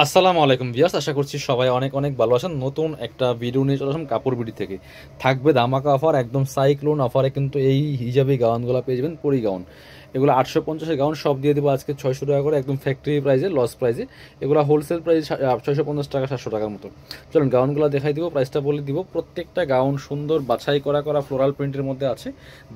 আসসালামু আলাইকুম ভিউয়ার্স, আশা করছি সবাই অনেক অনেক ভালো আছেন। নতুন একটা ভিডিও নিয়ে চলে আসলাম কাপড় বিডি থেকে। থাকবে ধামাকা অফার, একদম সাইক্লোন অফারে কিন্তু এই হিজাবি গাউনগুলো পেয়ে যাবেন। পরি গাউন এগুলো 850-এর গাউন সব দিয়ে দেবো আজকে 600 টাকা করে, একদম ফ্যাক্টরি প্রাইসে, লস প্রাইসে। এগুলো হোলসেল প্রাইস 650 টাকা, 700 টাকার মতো। চলুন গাউনগুলো দেখাই দিব, প্রাইসটা বলে দিব। প্রত্যেকটা গাউন সুন্দর বাছাই করা করা ফ্লোরাল প্রিন্টের মধ্যে আছে।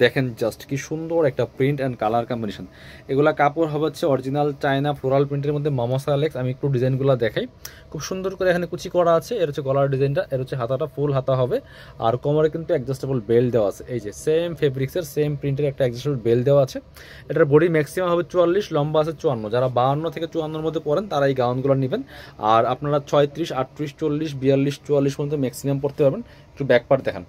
দেখেন জাস্ট কি সুন্দর একটা প্রিন্ট অ্যান্ড কালার কম্বিনেশন। এগুলা কাপড় হবে হচ্ছে অরিজিনাল চায়না ফ্লোরাল প্রিন্টের মধ্যে মমসা লেক্স। আমি একটু ডিজাইনগুলো দেখাই। খুব সুন্দর করে এখানে কুচি করা আছে। এর হচ্ছে গলার ডিজাইনটা, এর হচ্ছে হাতাটা ফুল হাতা হবে। আর কোমরে কিন্তু অ্যাডজাস্টেবল বেল্ট দেওয়া আছে। এই যে সেম ফেব্রিক্সের সেম প্রিন্টের একটা অ্যাডজাস্টেবল বেল্ট দেওয়া আছে। এটার বডি ম্যাক্সিমাম হবে 44, লম্বা আছে 54। যারা 52 থেকে 54-এর মধ্যে পড়েন তারা এই গাউনগুলো নেবেন। আর আপনারা 36, 38, 40, 42, 44 পর্যন্ত ম্যাক্সিমাম পড়তে পারবেন। একটু ব্যাক পার্ট দেখান।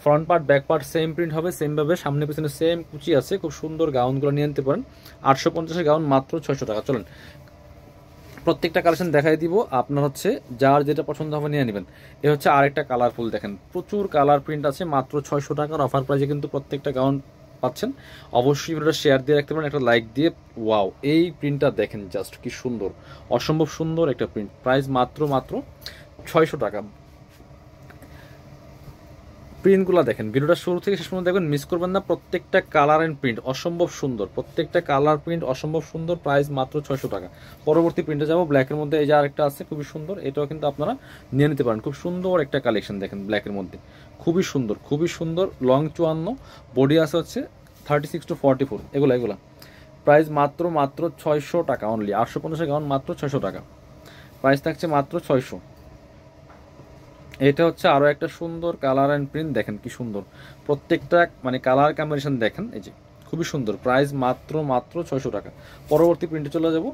Front part back part same print হবে, সেমভাবে সামনে পিছনে সেম কুচি আছে। খুব সুন্দর গাউনগুলো নিয়ে নিতে পারেন। 850-এর গাউন মাত্র 600 টাকা। চলেন প্রত্যেকটা কালেকশন দেখাই দিব। আপনার হচ্ছে যার যেটা পছন্দ হবে নিয়ে নেবেন। এ হচ্ছে আরেকটা কালারফুল, দেখেন প্রচুর কালার প্রিন্ট আছে। মাত্র 600 টাকার অফার প্রাইসে কিন্তু প্রত্যেকটা গাউন পাচ্ছেন। অবশ্যই ভিডিওটা শেয়ার দিয়ে রাখতে পারেন, একটা লাইক দিয়ে। ওয়াও, এই প্রিন্টটা দেখেন জাস্ট কি সুন্দর, অসম্ভব সুন্দর একটা প্রিন্ট। প্রাইস মাত্র মাত্র 600 টাকা। প্রিন্টগুলো দেখেন, ভিডিওটা শুরু থেকে শেষ পর্যন্ত দেখবেন, মিস করবেন না। প্রত্যেকটা কালার অ্যান্ড প্রিন্ট অসম্ভব সুন্দর, প্রত্যেকটা কালার প্রিন্ট অসম্ভব সুন্দর। প্রাইস মাত্র 600 টাকা। পরবর্তী প্রিন্টে যাবো, ব্ল্যাকের মধ্যে এই যে আরেকটা আছে খুবই সুন্দর, এটাও কিন্তু আপনারা নিয়ে নিতে পারেন। খুব সুন্দর একটা কালেকশন দেখেন ব্ল্যাকের মধ্যে, খুবই সুন্দর খুবই সুন্দর। লং 54, বডি আছে হচ্ছে 36 to 44। এগুলা প্রাইস মাত্র মাত্র 600 টাকা অনলি। 850 গাউন মাত্র 600 টাকা। প্রাইস থাকছে মাত্র 600। এটা হচ্ছে আরো একটা সুন্দর কালার অ্যান্ড প্রিন্ট, দেখেন কি সুন্দর প্রত্যেকটা, মানে কালার কম্বিনেশন দেখেন। এই যে খুবই সুন্দর, প্রাইস মাত্র মাত্র 600 টাকা। পরবর্তী প্রিন্টে চলে যাব।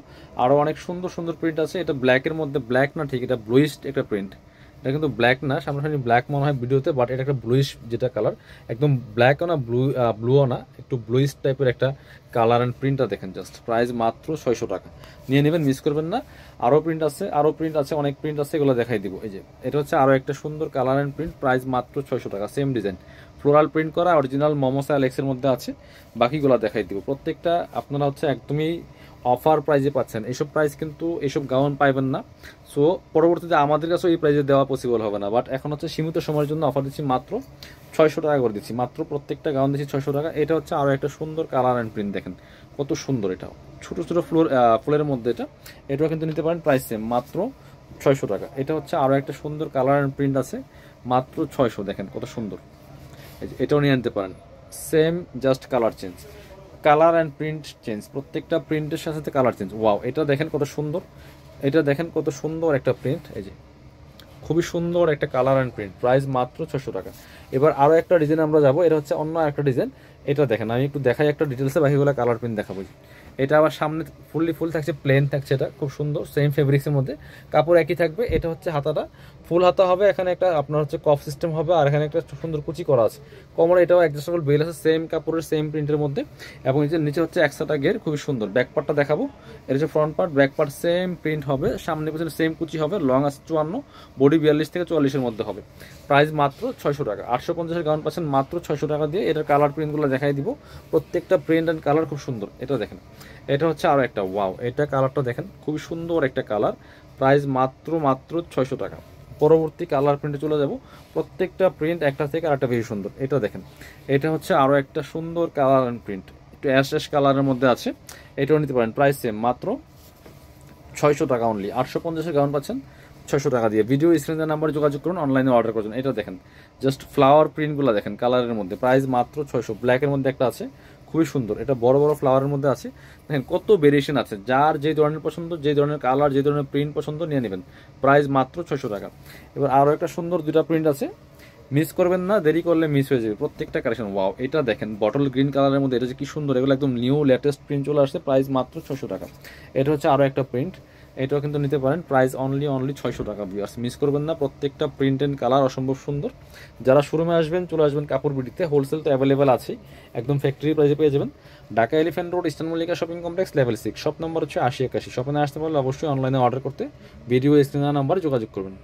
আরো অনেক সুন্দর সুন্দর প্রিন্ট আছে। এটা ব্ল্যাকের মধ্যে, ব্ল্যাক না ঠিক, এটা ব্লুইশ একটা প্রিন্ট। এটা কিন্তু ব্ল্যাক না, সামনাসামনি ব্ল্যাক মনে হয় ভিডিওতে, বাট এটা একটা ব্লুইশ যেটা কালার, একদম ব্ল্যাকও না ব্লুও না, একটু ব্লুইশ টাইপের একটা কালার অ্যান্ড প্রিন্টটা দেখেন জাস্ট। প্রাইস মাত্র 600 টাকা। নিয়ে নেবেন, মিস করবেন না। আরও প্রিন্ট আছে, আরও প্রিন্ট আছে, অনেক প্রিন্ট আছে, এগুলো দেখাই দিব। এই যে এটা হচ্ছে আরও একটা সুন্দর কালার অ্যান্ড প্রিন্ট। প্রাইস মাত্র 600 টাকা। সেম ডিজাইন, ফ্লোরাল প্রিন্ট করা, অরিজিনাল মমসা অ্যালেক্সের মধ্যে আছে। বাকিগুলো দেখাই দিব। প্রত্যেকটা আপনারা হচ্ছে একদমই অফার প্রাইজে পাচ্ছেন। এইসব প্রাইস কিন্তু এইসব গাউন পাইবেন না। সো পরবর্তীতে আমাদের কাছেও এই প্রাইজে দেওয়া পসিবল হবে না। বাট এখন হচ্ছে সীমিত সময়ের জন্য অফার দিচ্ছি, মাত্র 600 টাকা করে দিচ্ছি। মাত্র প্রত্যেকটা গাউন দিচ্ছি 600 টাকা। এটা হচ্ছে আরও একটা সুন্দর কালার অ্যান্ড প্রিন্ট, দেখেন কত সুন্দর। এটাও ছোটো ছোটো ফুলের মধ্যে এটাও কিন্তু নিতে পারেন। প্রাইস সেম, মাত্র 600 টাকা। এটা হচ্ছে আরও একটা সুন্দর কালার অ্যান্ড প্রিন্ট আছে, মাত্র 600। দেখেন কত সুন্দর, এটাও নিয়ে নিতে পারেন। Same, just colour change, colour and print change. প্রত্যেকটা প্রিন্টের সাথে সাথে কালার চেঞ্জ। ওয়াও, এটা দেখেন কত সুন্দর, এটা দেখেন কত সুন্দর একটা প্রিন্ট। এই যে খুবই সুন্দর একটা কালার অ্যান্ড প্রিন্ট। প্রাইস মাত্র 600 টাকা। এবার আরও একটা ডিজাইন আমরা যাবো। এটা হচ্ছে অন্য একটা ডিজাইন। এটা দেখেন, আমি একটু দেখাই একটা ডিটেলসে, বাকিগুলো কালার প্রিন্ট দেখাবো। এটা আবার সামনে ফুল থাকছে, প্লেন থাকছে। এটা খুব সুন্দর, সেম ফেব্রিক্সের মধ্যে, কাপড় একই থাকবে। এটা হচ্ছে হাতাটা ফুল হাতা হবে। এখানে একটা আপনার হচ্ছে কফ সিস্টেম হবে, আর এখানে একটা সুন্দর কুচি করা আছে। কোমরে এটাও অ্যাডজাস্টেবল বেল আছে, সেম কাপড়ের সেম প্রিন্টের মধ্যে। এবং এই যে নিচে হচ্ছে একসাথা গের, খুবই সুন্দর। ব্যাক পার্টটা দেখাবো। এটা হচ্ছে front part, back part same print হবে, সামনে পিছনে সেম কুচি হবে। লং আছে 54, বডি 42 থেকে 44-এর মধ্যে হবে। প্রাইস মাত্র 600 টাকা। 850-এর গাউন পাচ্ছেন মাত্র 600 টাকা দিয়ে। এটার কালার প্রিন্টগুলো দেখাই দিব। প্রত্যেকটা প্রিন্ট অ্যান্ড কালার খুব সুন্দর। এটা দেখেন, এটা হচ্ছে আরও একটা, ওয়াও, এটা কালারটা দেখেন, খুবই সুন্দর একটা কালার। প্রাইস মাত্র মাত্র 600 টাকা। পরবর্তী কালার প্রিন্টে চলে যাব। প্রত্যেকটা প্রিন্ট একটা থেকে আরেকটা বেশি সুন্দর। এটা দেখেন, এটা হচ্ছে আরও একটা সুন্দর কালার অ্যান্ড প্রিন্ট, একটু অ্যাশ কালারের মধ্যে আছে। এটাও নিতে পারেন। প্রাইস সেম, মাত্র 600 টাকা অনলি। 850-এর গাউন পাচ্ছেন 600 টাকা দিয়ে। ভিডিও স্ক্রিনের নাম্বারে যোগাযোগ করুন, অনলাইনে অর্ডার করছেন। এটা দেখেন জাস্ট ফ্লাওয়ার প্রিন্টগুলো দেখেন কালারের মধ্যে। প্রাইস মাত্র 600। ব্ল্যাকের মধ্যে একটা আছে, খুবই সুন্দর। এটা বড় বড় ফ্লাওয়ারের মধ্যে আছে। দেখেন কত ভেরিয়েশন আছে। যার যে ধরনের পছন্দ, যে ধরনের কালার, যে ধরনের প্রিন্ট পছন্দ নিয়ে নেবেন। প্রাইস মাত্র 600 টাকা। এবার আরও একটা সুন্দর দুটা প্রিন্ট আছে, মিস করবেন না, দেরি করলে মিস হয়ে যাবে প্রত্যেকটা কালেকশন। ওয়াও, এটা দেখেন বটল গ্রিন কালারের মধ্যে, এটা যে কি সুন্দর। এগুলো একদম নিউ লেটেস্ট প্রিন্ট চলে আসছে। প্রাইস মাত্র 600 টাকা। এটা হচ্ছে আরও একটা প্রিন্ট, এটাও কিন্তু নিতে পারেন। প্রাইস অনলি 600 টাকা। ভিউয়ার্স, মিস করবেন না, প্রত্যেকটা প্রিন্ট অ্যান্ড কালার অসম্ভব সুন্দর। যারা শোরুমে আসবেন, চলে আসবেন কাপড় বিডিতে। হোলসেল তো অ্যাভেলেবেল আছেই, একদম ফ্যাক্টরি প্রাইসে পেয়ে যাবেন। Dhaka elephant road, eastern Mallika shopping complex, level 6, shop number হচ্ছে 8081। শপে না আসতে পারলে অবশ্যই অনলাইনে অর্ডার করতে ভিডিও স্ক্রিনের নাম্বারে যোগাযোগ করবেন।